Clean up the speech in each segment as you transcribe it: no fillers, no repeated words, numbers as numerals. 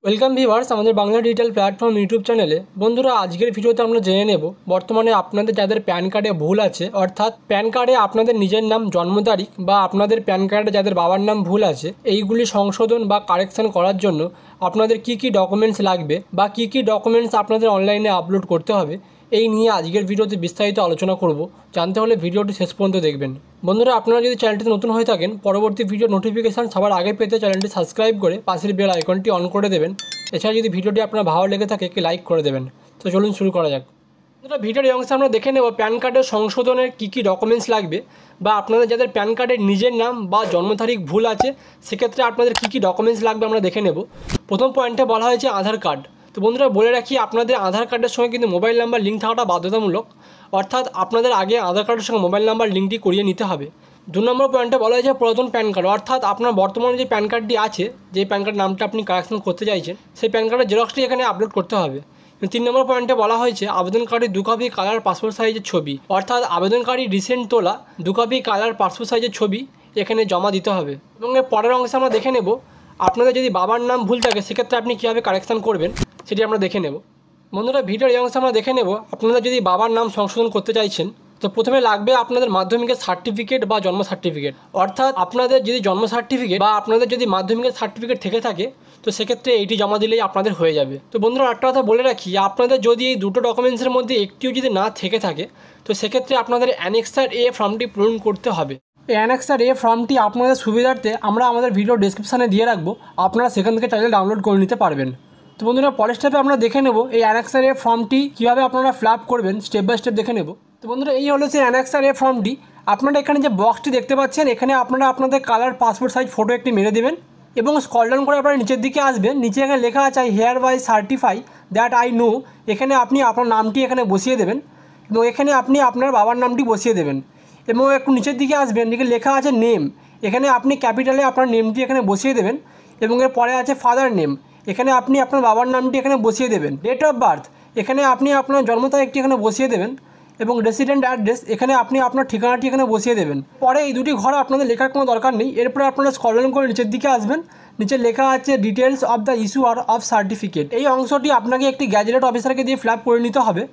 Welcome viewers আমাদের Bangla digital platform YouTube চ্যানেলে। বন্ধুরা, আজকের ভিডিওতে আমরা জেনে নেব বর্তমানে আপনাদের যাদের প্যান কার্ডে ভুল আছে, অর্থাৎ প্যান কার্ডে আপনাদের নিজের নাম, জন্ম তারিখ বা আপনাদের প্যান কার্ডে যাদের বাবার নাম ভুল আছে, এইগুলি সংশোধন বা কারেকশন করার জন্য আপনাদের কি কি ডকুমেন্টস লাগবে বা কি কি ডকুমেন্টস আপনাদের অনলাইনে আপলোড করতে হবে, এই নিয়ে আজকের ভিডিওতে বিস্তারিত আলোচনা করব। জানতে হলে ভিডিওটি শেষ পর্যন্ত দেখবেন। বন্ধুরা, আপনারা যদি চ্যানেলটিতে নতুন হয়ে থাকেন, পরবর্তী ভিডিও নোটিফিকেশান সবার আগে পেতে চ্যানেলটি সাবস্ক্রাইব করে পাশের বেল আইকনটি অন করে দেবেন। এছাড়া যদি ভিডিওটি আপনার ভালো লেগে থাকে একটি লাইক করে দেবেন। তো চলুন শুরু করা যাক। বন্ধুরা, ভিডিওর এই অংশে আমরা দেখে নেব প্যান কার্ডের সংশোধনের কী কী ডকুমেন্টস লাগবে বা আপনাদের যাদের প্যান কার্ডের নিজের নাম বা জন্ম তারিখ ভুল আছে সেক্ষেত্রে আপনাদের কী কী ডকুমেন্টস লাগবে আমরা দেখে নেব। প্রথম পয়েন্টে বলা হয়েছে আধার কার্ড। তো বন্ধুরা, বলে রাখি আপনাদের আধার কার্ডের সঙ্গে কিন্তু মোবাইল নাম্বার লিঙ্ক থাকাটা বাধ্যতামূলক, অর্থাৎ আপনাদের আগে আধার কার্ডের সঙ্গে মোবাইল নাম্বার লিঙ্কটি করিয়ে নিতে হবে। 2 নম্বর পয়েন্টে বলা হয়েছে পুরাতন প্যান কার্ড, অর্থাৎ আপনার বর্তমানে যে প্যান কার্ডটি আছে, যে প্যান কার্ড নামটা আপনি কারেকশন করতে চাইছেন, সেই প্যান কার্ডের জেরক্সটি এখানে আপলোড করতে হবে। 3 নম্বর পয়েন্টে বলা হয়েছে আবেদনকারীর 2 কপি কালার পাসপোর্ট সাইজের ছবি, অর্থাৎ আবেদনকারী রিসেন্ট তোলা 2 কপি কালার পাসপোর্ট সাইজের ছবি এখানে জমা দিতে হবে। এবং এর পরের অংশে আমরা দেখে নেব আপনাদের যদি বাবার নাম ভুল থাকে সেক্ষেত্রে আপনি কীভাবে কারেকশান করবেন সেটি আমরা দেখে নেব। বন্ধুরা, ভিডিওর এই অংশে আমরা দেখে নেব আপনারা যদি বাবার নাম সংশোধন করতে চাইছেন, তো প্রথমে লাগবে আপনাদের মাধ্যমিকের সার্টিফিকেট বা জন্ম সার্টিফিকেট, অর্থাৎ আপনাদের যদি জন্ম সার্টিফিকেট বা আপনাদের যদি মাধ্যমিকের সার্টিফিকেট থেকে থাকে তো সেক্ষেত্রে এইটি জমা দিলেই আপনাদের হয়ে যাবে। তো বন্ধুরা, একটা কথা বলে রাখি, আপনাদের যদি এই দুটো ডকুমেন্টসের মধ্যে একটিও যদি না থেকে থাকে তো সেক্ষেত্রে আপনাদের অ্যানেক্সার এ ফর্মটি পূরণ করতে হবে। এই অ্যানেক্সার এ ফর্মটি আপনাদের সুবিধার্থে আমরা আমাদের ভিডিও ডেসক্রিপশানে দিয়ে রাখবো, আপনারা সেখান থেকে চাইলে ডাউনলোড করে নিতে পারবেন। তো বন্ধুরা, পরের স্টেপে আমরা দেখে নেব এই অ্যানেক্সার এ ফর্মটি কীভাবে আপনারা ফিল আপ করবেন, স্টেপ বাই স্টেপ দেখে নেব। তো বন্ধুরা, এই হলো সেই অ্যানেক্সার এ ফর্মটি। আপনারা এখানে যে বক্সটি দেখতে পাচ্ছেন, এখানে আপনারা আপনাদের কালার পাসপোর্ট সাইজ ফটো একটি মেরে দেবেন এবং স্ক্রল ডাউন করে আপনারা নিচের দিকে আসবেন। নিচে এখানে লেখা আছে hereby certify that I know, এখানে আপনি আপনার নামটি এখানে বসিয়ে দেবেন এবং এখানে আপনি আপনার বাবার নামটি বসিয়ে দেবেন এবং একটু নিচের দিকে আসবেন, যেখানে লেখা আছে নেম, এখানে আপনি ক্যাপিটালে আপনার নেমটি এখানে বসিয়ে দেবেন এবং এর পরে আছে ফাদার নেম, এখানে আপনি আপনার বাবার নামটি এখানে বসিয়ে দেবেন। ডেট অফ বার্থ, এখানে আপনি আপনার জন্ম তারিখটি এখানে বসিয়ে দেবেন এবং রেসিডেন্ট অ্যাড্রেস, এখানে আপনি আপনার ঠিকানাটি এখানে বসিয়ে দেবেন। পরে এই দুটি ঘর আপনাদের লেখার কোনো দরকার নেই। এরপরে আপনারা স্ক্রল ডাউন করে নিচের দিকে আসবেন, নিচে লেখা আছে details of the ইস্যুয়ার of certificate. এই অংশটি আপনাকে একটি গ্যাজেটেড অফিসারকে দিয়ে ফিল আপ করে নিতে হবে,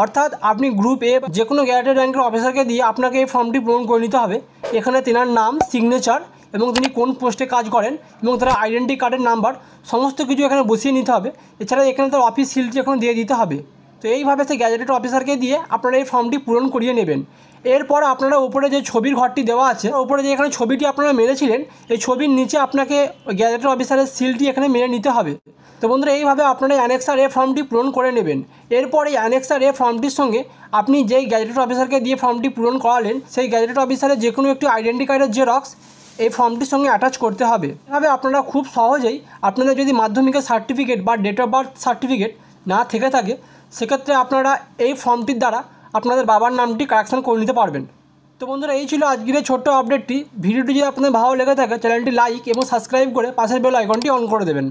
অর্থাৎ আপনি গ্রুপ এ যে কোনো গ্যাজেটেড র্যাঙ্কের অফিসারকে দিয়ে আপনাকে এই ফর্মটি পূরণ করে নিতে হবে। এখানে তেনার নাম, সিগনেচার এবং তিনি কোন পোস্টে কাজ করেন এবং তার আইডেন্টি কার্ডের নাম্বার সমস্ত কিছু এখানে বসিয়ে নিতে হবে। এছাড়া এখানে তার অফিস সিলটি এখানে দিয়ে দিতে হবে। তো এইভাবে সেই গ্যাজেটেড অফিসারকে দিয়ে আপনারা এই ফর্মটি পূরণ করিয়ে নেবেন। এরপর আপনারা উপরে যে ছবির ঘরটি দেওয়া আছে, উপরে যে এখানে ছবিটি আপনারা মেরেছিলেন, এই ছবির নিচে আপনাকে গ্যাজেটেড অফিসারের সিলটি এখানে মেরে নিতে হবে। তো বন্ধুরা, এইভাবে আপনারা অ্যানেক্সার এ ফর্মটি পূরণ করে নেবেন। এরপর এই অ্যানেক্সার এ ফর্মটির সঙ্গে আপনি যেই গ্যাজেটেড অফিসারকে দিয়ে ফর্মটি পূরণ করালেন, সেই গ্যাজেটেড অফিসারের যে কোনো একটি আইডেন্টি কার্ডের জেরক্স এই ফর্মটির সঙ্গে অ্যাটাচ করতে হবে। এভাবে আপনারা খুব সহজেই আপনাদের যদি মাধ্যমিকের সার্টিফিকেট বা ডেট অফ বার্থ সার্টিফিকেট না থেকে থাকে সেক্ষেত্রে আপনারা এই ফর্মটির দ্বারা আপনাদের বাবার নামটি কারেকশন করে নিতে পারবেন। তো বন্ধুরা, এই ছিল আজকের এই ছোট্ট আপডেটটি। ভিডিওটি যদি আপনাদের ভালো লেগে থাকে চ্যানেলটি লাইক এবং সাবস্ক্রাইব করে পাশের বেল আইকনটি অন করে দেবেন।